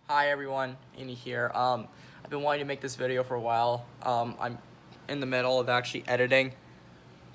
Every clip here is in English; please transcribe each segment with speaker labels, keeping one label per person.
Speaker 1: Hi everyone, Amy here. I've been wanting to make this video for a while. I'm in the middle of actually editing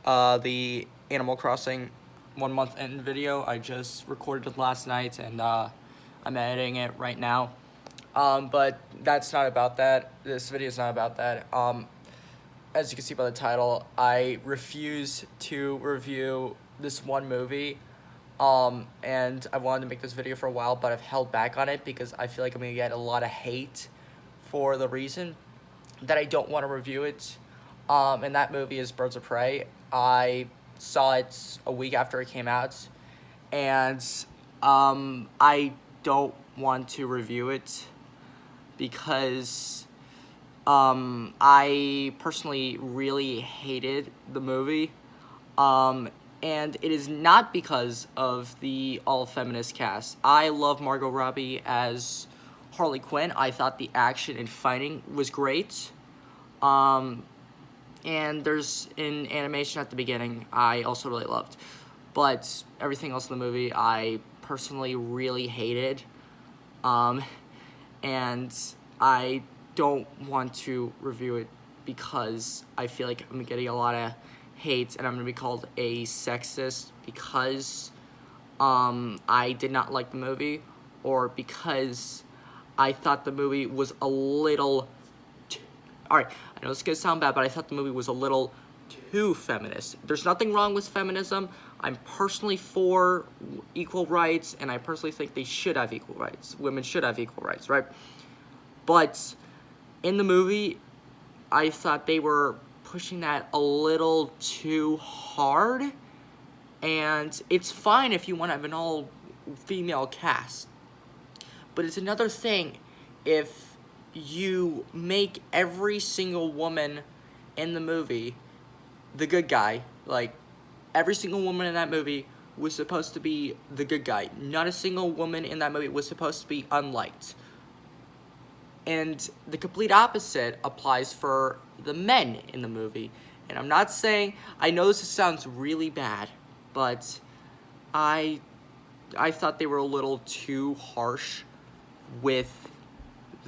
Speaker 1: the Animal Crossing 1 month end video. I just recorded it last night and I'm editing it right now. But that's not about that. This video is not about that. As you can see by the title, I refuse to review this one movie. And I wanted to make this video for a while, but I've held back on it because I feel like I'm gonna get a lot of hate for the reason that I don't want to review it. And that movie is Birds of Prey. I saw it a week after it came out, and I don't want to review it because I personally really hated the movie. And it is not because of the all-feminist cast. I love Margot Robbie as Harley Quinn. I thought the action and fighting was great. And there's an animation at the beginning I also really loved. But everything else in the movie I personally really hated. And I don't want to review it because I feel like I'm getting a lot of hate and I'm gonna be called a sexist because I did not like the movie, or because I thought the movie was a little alright, I know this is gonna sound bad, but I thought the movie was a little too feminist. There's nothing wrong with feminism. I'm personally for equal rights, and I personally think they should have equal rights. Women should have equal rights, right? But in the movie, I thought they were pushing that a little too hard, and it's fine if you want to have an all-female cast, but it's another thing if you make every single woman in the movie the good guy. Like, every single woman in that movie was supposed to be the good guy. Not a single woman in that movie was supposed to be unliked. And the complete opposite applies for the men in the movie. And I'm not saying, I know this sounds really bad, but I thought they were a little too harsh with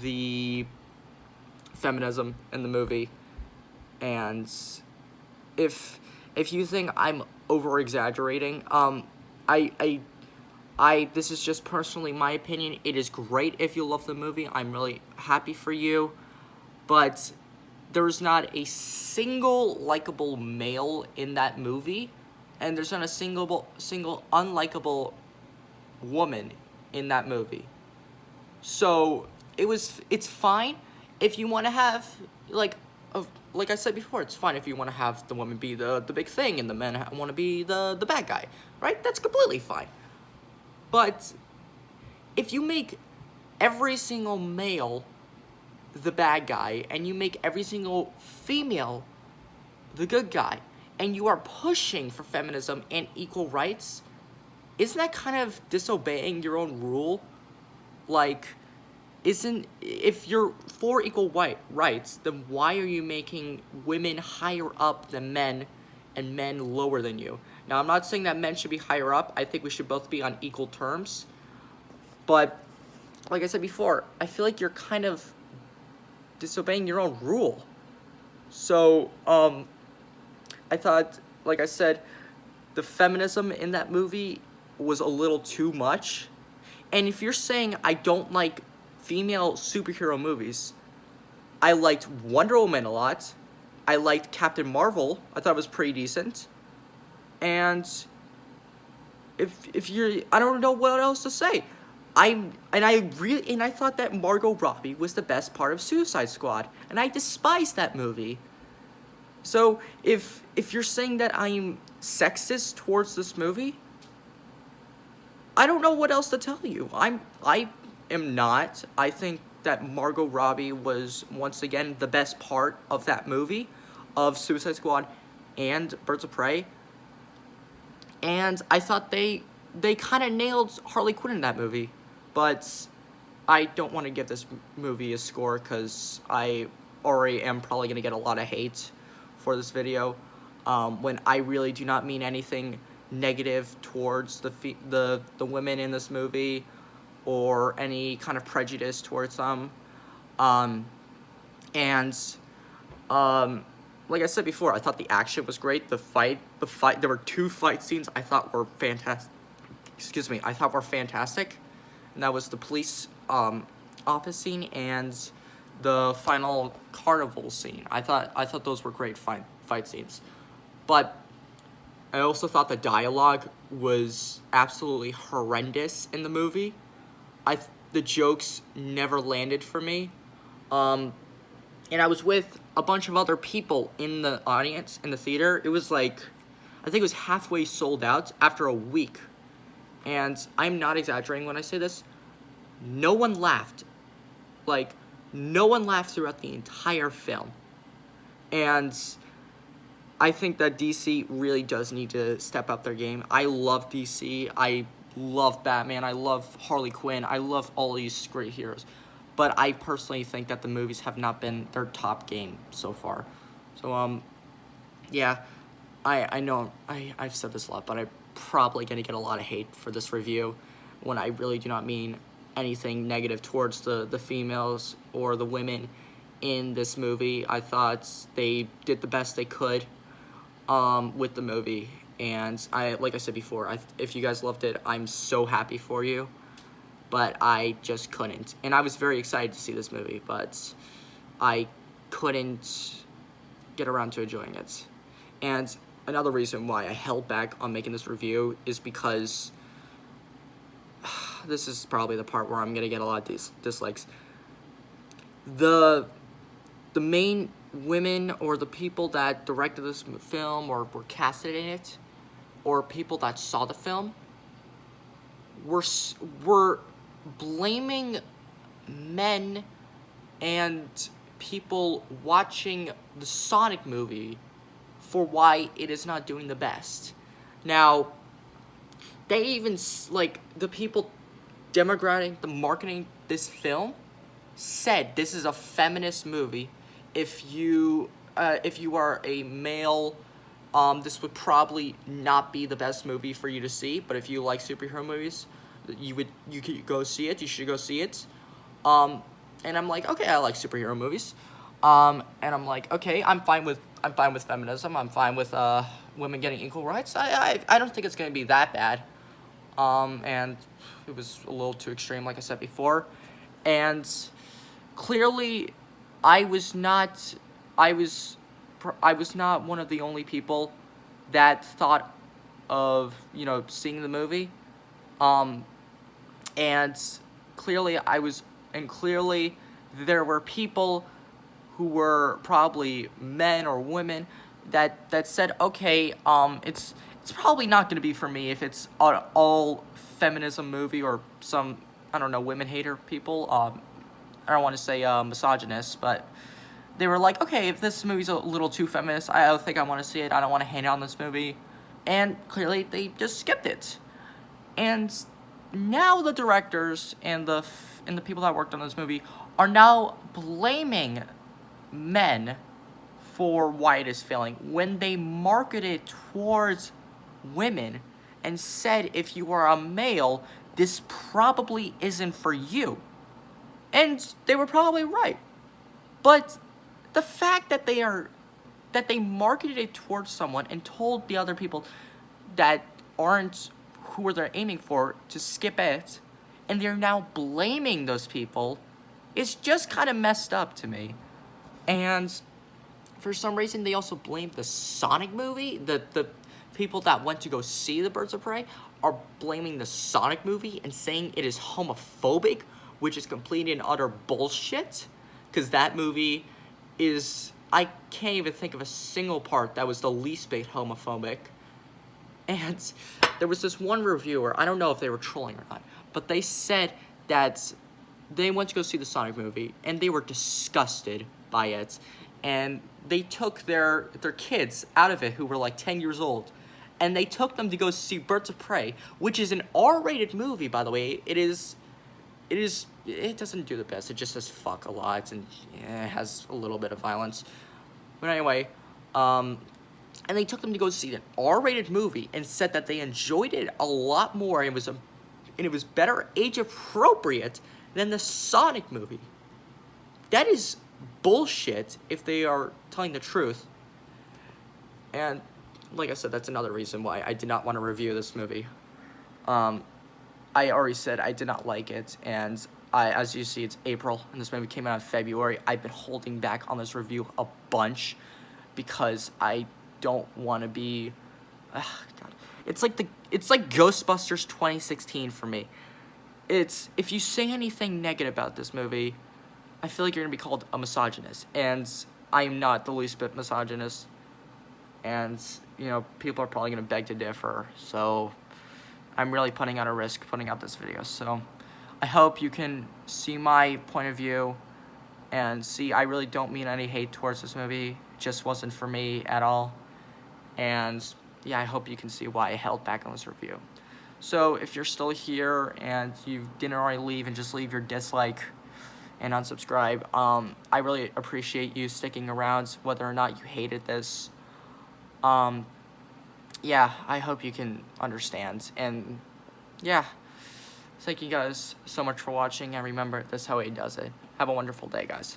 Speaker 1: the feminism in the movie. And if you think I'm over exaggerating, this is just personally my opinion. It is great if you love the movie. I'm really happy for you. But there's not a single likable male in that movie. And there's not a single unlikable woman in that movie. So it's fine if you want to have, like I said before, it's fine if you want to have the woman be the big thing and the men want to be the bad guy, right? That's completely fine. But if you make every single male the bad guy and you make every single female the good guy, and you are pushing for feminism and equal rights, isn't that kind of disobeying your own rule? Like, if you're for equal rights, then why are you making women higher up than men and men lower than you? Now, I'm not saying that men should be higher up. I think we should both be on equal terms. But, like I said before, I feel like you're kind of disobeying your own rule. So, I thought, like I said, the feminism in that movie was a little too much. And if you're saying I don't like female superhero movies, I liked Wonder Woman a lot. I liked Captain Marvel. I thought it was pretty decent. And if you're, I don't know what else to say. I thought that Margot Robbie was the best part of Suicide Squad, and I despised that movie. So if you're saying that I'm sexist towards this movie, I don't know what else to tell you. I am not. I think that Margot Robbie was, once again, the best part of that movie, of Suicide Squad and Birds of Prey. And I thought they kind of nailed Harley Quinn in that movie. But I don't want to give this movie a score because I already am probably going to get a lot of hate for this video, when I really do not mean anything negative towards the women in this movie or any kind of prejudice towards them. Um, and like I said before, I thought the action was great. The fight, there were 2 fight scenes I thought were fantastic. Excuse me, I thought were fantastic. And that was the police office scene and the final carnival scene. I thought those were great fight scenes. But I also thought the dialogue was absolutely horrendous in the movie. The jokes never landed for me. And I was with a bunch of other people in the audience, in the theater. It was like, I think it was halfway sold out after a week. And I'm not exaggerating when I say this. No one laughed. Like, no one laughed throughout the entire film. And I think that DC really does need to step up their game. I love DC. I love Batman. I love Harley Quinn. I love all these great heroes. But I personally think that the movies have not been their top game so far. So, yeah, I know I've said this a lot, but I'm probably going to get a lot of hate for this review when I really do not mean anything negative towards the females or the women in this movie. I thought they did the best they could with the movie. And like I said before, if you guys loved it, I'm so happy for you. But I just couldn't. And I was very excited to see this movie, but I couldn't get around to enjoying it. And another reason why I held back on making this review is because this is probably the part where I'm going to get a lot of dislikes. The main women or the people that directed this film or were casted in it or people that saw the film were blaming men and people watching the Sonic movie for why it is not doing the best. Now, they even, like, the people marketing this film said this is a feminist movie. If you are a male, this would probably not be the best movie for you to see, but if you like superhero movies, you could go see it. You should go see it. And I'm like, okay, I like superhero movies. And I'm like, okay, I'm fine with feminism. I'm fine with women getting equal rights. I don't think it's gonna be that bad. And it was a little too extreme, like I said before. And clearly, I was not one of the only people that thought of, seeing the movie. And clearly there were people who were probably men or women that said, okay, it's probably not going to be for me if it's an all feminism movie or some, I don't know, women hater people. I don't want to say misogynist, but they were like, okay, if this movie's a little too feminist, I don't think I want to see it. I don't want to hang out on this movie. And clearly they just skipped it. And now the directors and the people that worked on this movie are now blaming men for why it is failing when they marketed towards women and said if you are a male, this probably isn't for you. And they were probably right. But the fact that they marketed it towards someone and told the other people that aren't who they're aiming for to skip it, and they're now blaming those people, is just kind of messed up to me. And for some reason, they also blamed the Sonic movie. The people that went to go see the Birds of Prey are blaming the Sonic movie and saying it is homophobic, which is complete and utter bullshit. Because that movie is, I can't even think of a single part that was the least bit homophobic. And there was this one reviewer, I don't know if they were trolling or not, but they said that they went to go see the Sonic movie, and they were disgusted by it. And they took their kids out of it who were like 10 years old, and they took them to go see Birds of Prey, which is an R-rated movie, by the way. It doesn't do the best. It just says fuck a lot, and it has a little bit of violence. But anyway, and they took them to go see an R-rated movie and said that they enjoyed it a lot more. It was and it was better age appropriate than the Sonic movie. That is bullshit if they are telling the truth. And like I said, that's another reason why I did not want to review this movie. I already said I did not like it, and as you see, it's April, and this movie came out in February. I've been holding back on this review a bunch because I don't want to be. God, it's like Ghostbusters 2016 for me. It's if you say anything negative about this movie, I feel like you're gonna be called a misogynist, and I am not the least bit misogynist. And people are probably gonna beg to differ, so I'm really putting out a risk putting out this video. So I hope you can see my point of view and see I really don't mean any hate towards this movie. It just wasn't for me at all. And yeah, I hope you can see why I held back on this review. So if you're still here and you didn't already leave, and just leave your dislike and unsubscribe, I really appreciate you sticking around whether or not you hated this. Yeah, I hope you can understand, and yeah, thank you guys so much for watching, and remember, this is how he does it. Have a wonderful day, guys.